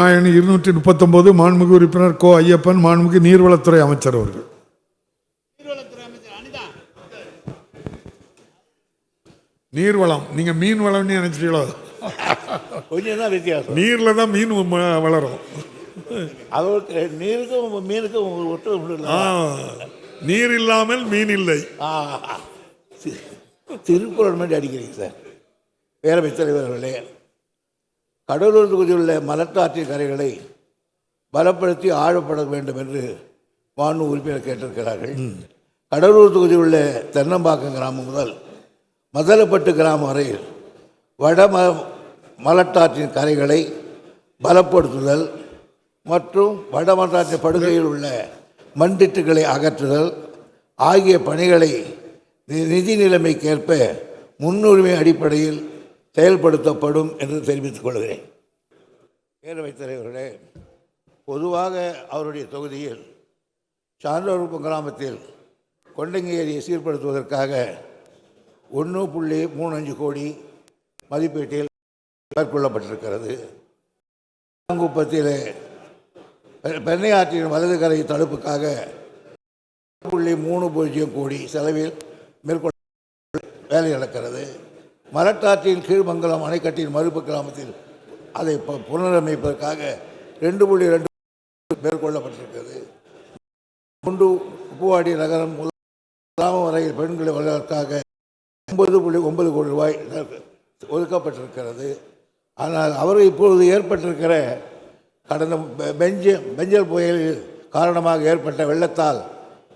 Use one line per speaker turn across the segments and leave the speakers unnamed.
239 மாண்புமிகு உறுப்பினர் கோ ஐயப்பன், மாண்புமிகு நீர்வளத்துறை அமைச்சர் அவர்கள். நீர்வளம், நீங்க மீன் வளம்னு நினைச்சிட்டீங்களோ?
கொஞ்சம் தான் வித்தியாசம்.
நீர்ல தான் மீன் வளரும்.
அவருக்கு நீருக்கும் மீனுக்கும் ஒட்டு
நீர் இல்லாமல் மீன் இல்லை.
திருக்குறள் மாதிரி அடிக்கிறீங்க சார். பேரவைத் தலைவர் அவர்களே, கடலூர் தொகுதியில் உள்ள மலட்டாற்றின் கரைகளை பலப்படுத்தி ஆழப்பட வேண்டும் என்று மாண்பு உறுப்பினர் கேட்டிருக்கிறார்கள். கடலூர் தொகுதியில் உள்ள தென்னம்பாக்கம் கிராமம் முதல் மதலப்பட்டு கிராமம் வரை வட மலட்டாற்றின் கரைகளை பலப்படுத்துதல் மற்றும் வடமலட்டாற்றின் படுகையில் உள்ள மண்திட்டுகளை அகற்றுதல் ஆகிய பணிகளை நிதி நிலைமைக்கேற்ப முன்னுரிமை அடிப்படையில் செயல்படுத்தப்படும் என்று தெரிவித்துக் கொள்கிறேன். பேரவைத் தலைவர்களே, பொதுவாக அவருடைய தொகுதியில் சான்றோர்குப்பம் கிராமத்தில் கொண்டங்கி ஏரியை சீர்படுத்துவதற்காக 1.35 கோடி மதிப்பீட்டில் மேற்கொள்ளப்பட்டிருக்கிறது. குப்பத்தில் பெண்ணை ஆற்றின் வலது கரை தடுப்புக்காக 3.0 கோடி செலவில் மேற்கொள்ள வேலை நடக்கிறது. மலட்டாற்றின் கீழ்மங்கலம் அணைக்கட்டின் மறுப்பு கிராமத்தில் அதை புனரமைப்பதற்காக 2.2 மேற்கொள்ளப்பட்டிருக்கிறது. உப்புவாடி நகரம் கிராமம் வரையில் பெண்களை வளர்வதற்காக 9.9 கோடி ரூபாய் ஒதுக்கப்பட்டிருக்கிறது. ஆனால் அவர் இப்பொழுது ஏற்பட்டிருக்கிற கடந்த பெஞ்சல் புயலில் காரணமாக ஏற்பட்ட வெள்ளத்தால்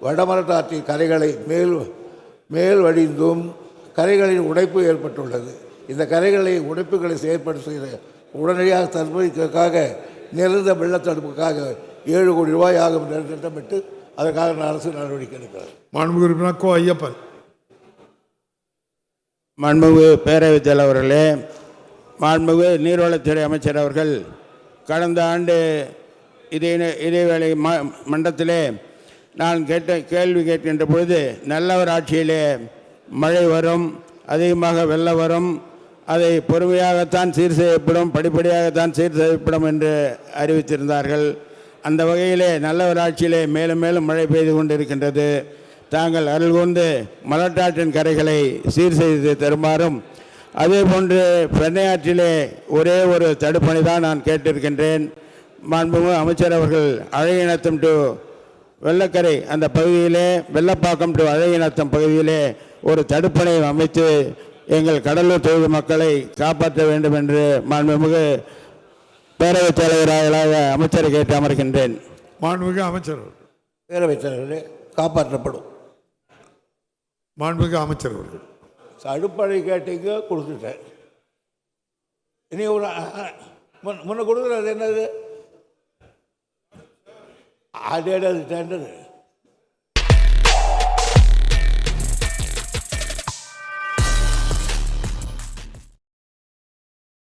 வடமலட்டாற்றின் கரைகளை மேல் வடிந்தும் கரைகளின் உடைப்பு ஏற்பட்டுள்ளது. இந்த கரைகளை உடைப்புகளை செயற்படுத்த உடனடியாக தற்போதைக்காக நிரந்தர வெள்ளத்தடுப்புக்காக 7 கோடி ரூபாய் ஆகும் திட்டமிட்டு அதற்காக அரசு நடவடிக்கை எடுக்கிறார்.
மாண்புமிகு உறுப்பினர் கோ ஐயப்பன்.
மாண்புமிகு பேரவைத் தலைவர்களே, மாண்புமிகு நீர்வளத்துறை அமைச்சர் அவர்கள் கடந்த ஆண்டு இதேவேளை மன்றத்திலே நான் கேள்வி கேட்கின்ற பொழுது நல்லவர் ஆட்சியிலே மழை வரும், அதிகமாக வெள்ளம் வரும், அதை பொறுமையாகத்தான் சீர் செய்யப்படும், படிப்படியாகத்தான் சீர் செய்யப்படும் என்று அறிவித்திருந்தார்கள். அந்த வகையிலே நல்லவர் ஆட்சியிலே மேலும் மேலும் மழை பெய்து கொண்டிருக்கின்றது. தாங்கள் அருள் கொண்டு மலட்டாற்றின் கரைகளை சீர் செய்து தருமாறும், அதே போன்று பெண்ணையாற்றிலே ஒரே ஒரு தடுப்பணை தான் நான் கேட்டிருக்கின்றேன். மாண்புமிகு அமைச்சர் அவர்கள் அழகிநத்தம் டு வெள்ளக்கரை அந்த பகுதியிலே, வெள்ளப்பாக்கம் டு அழகிநத்தம் பகுதியிலே ஒரு தடுப்பணை அமைத்து எங்கள் கடலூர் தொகுதி மக்களை காப்பாற்ற வேண்டும் என்று மாண்புமிகு பேரவைத் தலைவராக அமைச்சரை கேட்டு அமர்கின்றேன்.
மாண்புமிகு அமைச்சர்.
பேரவைத் தலைவர்களே, காப்பாற்றப்படும்.
மாண்புமிகு அமைச்சர் அவர்கள்.
தடுப்பணை கேட்டீங்க, கொடுத்துட்டேன். இனி ஒரு முன்ன கொடுக்குறது என்னது? அது டெண்டர்